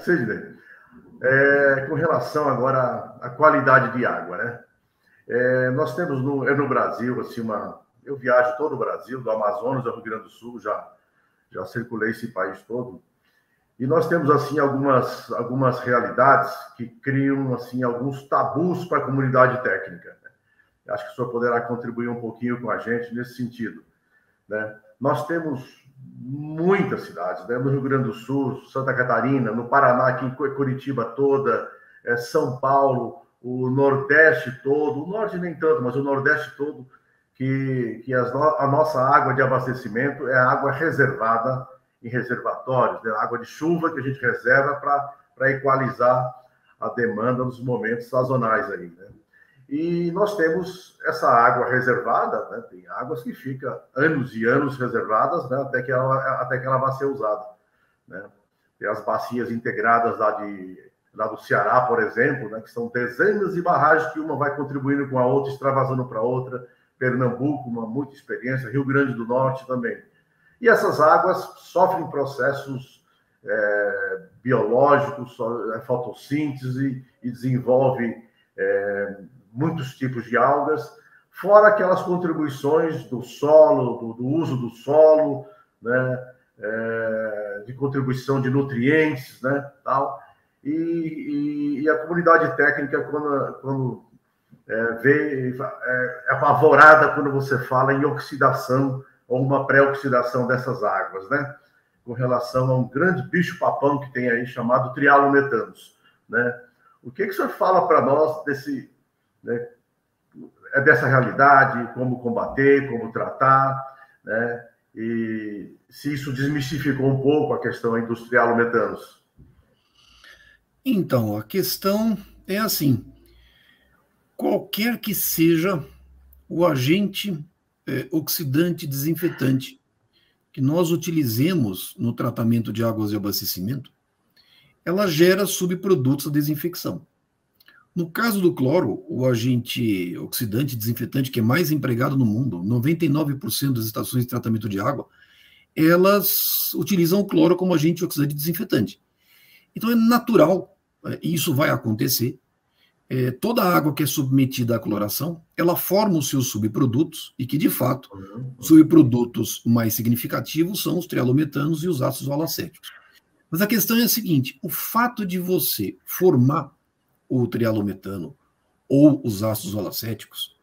Sidney, com relação agora à qualidade de água, né? Nós temos no Brasil, assim, eu viajo todo o Brasil, do Amazonas ao Rio Grande do Sul, já circulei esse país todo, e nós temos, assim, algumas realidades que criam, assim, alguns tabus para a comunidade técnica, né? Acho que o senhor poderá contribuir um pouquinho com a gente nesse sentido, né? Nós temos muitas cidades, né? No Rio Grande do Sul, Santa Catarina, no Paraná, aqui em Curitiba toda, São Paulo, o Nordeste todo, o Norte nem tanto, mas o Nordeste todo, que a nossa água de abastecimento é água reservada em reservatórios, né? Água de chuva que a gente reserva para equalizar a demanda nos momentos sazonais aí, né? E nós temos essa água reservada, né? Tem águas que ficam anos e anos reservadas, né? até que ela vá ser usada, né? Tem as bacias integradas lá do Ceará, por exemplo, né? Que são dezenas de barragens que uma vai contribuindo com a outra, extravasando para outra. Pernambuco, muita experiência, Rio Grande do Norte também. E essas águas sofrem processos biológicos, fotossíntese, e desenvolvem muitos tipos de algas, fora aquelas contribuições do solo, do uso do solo, né, de contribuição de nutrientes, né, tal. E a comunidade técnica, quando é apavorada quando você fala em oxidação ou uma pré-oxidação dessas águas, né, com relação a um grande bicho-papão que tem aí chamado trialometanos, né? O que o senhor fala para nós né, dessa realidade, como combater, como tratar, né? E se isso desmistificou um pouco a questão industrial metanos? Então, a questão é assim: qualquer que seja o agente oxidante desinfetante que nós utilizemos no tratamento de águas de abastecimento, ela gera subprodutos da desinfecção. No caso do cloro, o agente oxidante desinfetante que é mais empregado no mundo, 99% das estações de tratamento de água, elas utilizam o cloro como agente oxidante desinfetante. Então é natural, e isso vai acontecer, toda a água que é submetida à cloração, ela forma os seus subprodutos, e que, de fato, subprodutos mais significativos são os trialometanos e os ácidos holacéticos. Mas a questão é a seguinte: o fato de você formar o trialometano ou os ácidos holacéticos,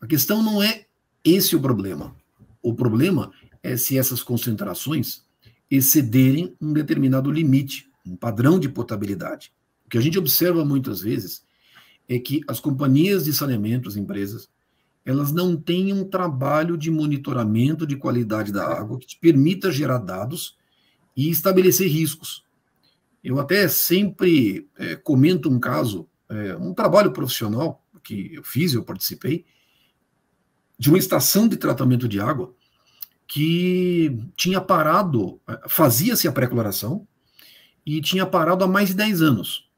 a questão não é esse o problema. O problema é se essas concentrações excederem um determinado limite, um padrão de potabilidade. O que a gente observa muitas vezes é que as companhias de saneamento, as empresas, elas não têm um trabalho de monitoramento de qualidade da água que te permita gerar dados e estabelecer riscos. Eu até sempre comento um caso, um trabalho profissional que eu fiz, eu participei, de uma estação de tratamento de água que tinha parado, fazia-se a pré-cloração e tinha parado há mais de 10 anos.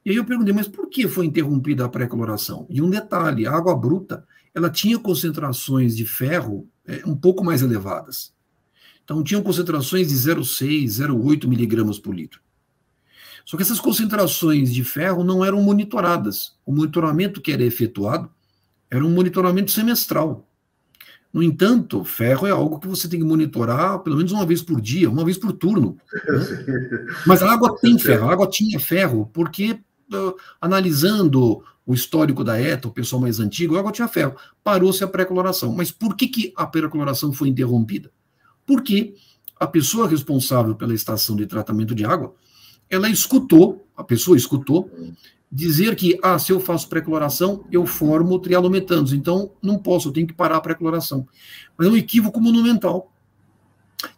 E aí eu perguntei, mas por que foi interrompida a pré-cloração? E um detalhe, a água bruta, ela tinha concentrações de ferro um pouco mais elevadas. Então, tinham concentrações de 0,6, 0,8 miligramas por litro. Só que essas concentrações de ferro não eram monitoradas. O monitoramento que era efetuado era um monitoramento semestral. No entanto, ferro é algo que você tem que monitorar pelo menos uma vez por dia, uma vez por turno, né? Mas a água tem ferro, a água tinha ferro, porque analisando o histórico da ETA, o pessoal mais antigo, a água tinha ferro. Parou-se a pré-cloração. Mas por que a pré-cloração foi interrompida? Porque a pessoa responsável pela estação de tratamento de água, a pessoa escutou dizer que, se eu faço pré-cloração, eu formo trialometanos, então não posso, eu tenho que parar a pré-cloração. Mas é um equívoco monumental.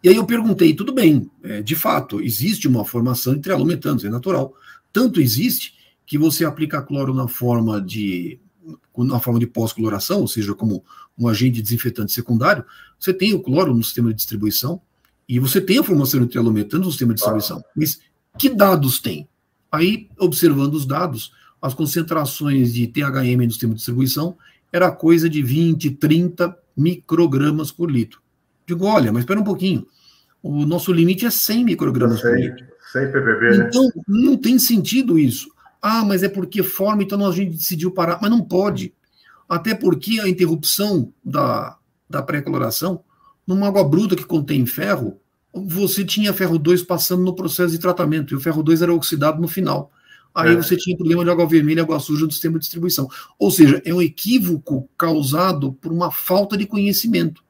E aí eu perguntei, tudo bem, de fato, existe uma formação de trialometanos, é natural. Tanto existe que você aplica cloro na forma de pós-cloração, ou seja, como um agente desinfetante secundário, você tem o cloro no sistema de distribuição e você tem a formação de trialometanos no sistema de distribuição. Mas que dados tem? Aí, observando os dados, as concentrações de THM no sistema de distribuição era coisa de 20, 30 microgramas por litro. Digo, olha, mas espera um pouquinho. O nosso limite é 100 microgramas por litro. 100 ppb, né? Então, não tem sentido isso. Ah, mas é porque forma, então a gente decidiu parar. Mas não pode. Até porque a interrupção da pré-coloração, numa água bruta que contém ferro, você tinha ferro 2 passando no processo de tratamento, e o ferro 2 era oxidado no final. Aí você tinha problema de água vermelha e água suja no sistema de distribuição. Ou seja, é um equívoco causado por uma falta de conhecimento.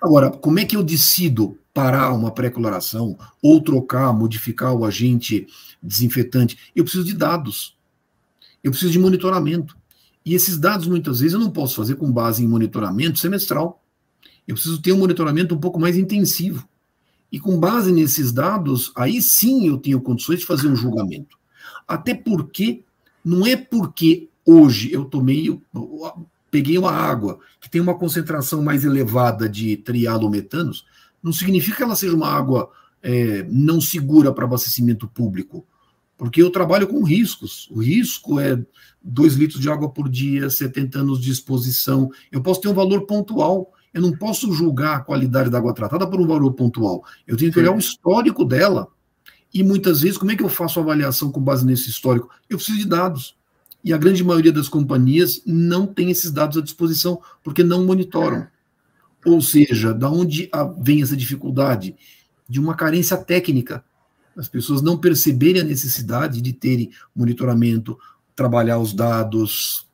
Agora, como é que eu decido parar uma pré-coloração ou trocar, modificar o agente desinfetante? Eu preciso de dados. Eu preciso de monitoramento. E esses dados, muitas vezes, eu não posso fazer com base em monitoramento semestral. Eu preciso ter um monitoramento um pouco mais intensivo. E com base nesses dados, aí sim eu tenho condições de fazer um julgamento. Até porque, não é porque hoje eu peguei uma água que tem uma concentração mais elevada de trialometanos, não significa que ela seja uma água não segura para abastecimento público. Porque eu trabalho com riscos. O risco é 2 litros de água por dia, 70 anos de exposição. Eu posso ter um valor pontual. Eu não posso julgar a qualidade da água tratada por um valor pontual. Eu tenho que olhar o histórico dela. E muitas vezes, como é que eu faço a avaliação com base nesse histórico? Eu preciso de dados. E a grande maioria das companhias não tem esses dados à disposição, porque não monitoram. Ou seja, da onde vem essa dificuldade? De uma carência técnica. As pessoas não perceberem a necessidade de terem monitoramento, trabalhar os dados.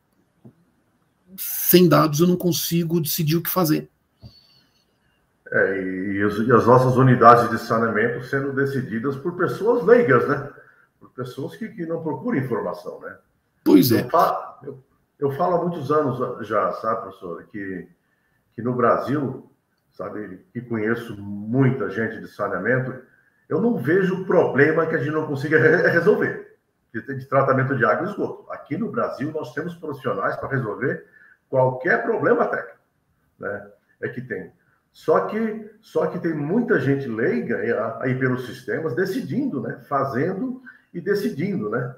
Sem dados eu não consigo decidir o que fazer. E as nossas unidades de saneamento sendo decididas por pessoas leigas, né? Por pessoas que não procuram informação, né? Pois é. Eu falo há muitos anos já, sabe, professor, que no Brasil, sabe, que conheço muita gente de saneamento, eu não vejo problema que a gente não consiga resolver de tratamento de água e esgoto. Aqui no Brasil, nós temos profissionais para resolver qualquer problema técnico, né? É que tem. Só que tem muita gente leiga aí pelos sistemas decidindo, né? Fazendo e decidindo, né?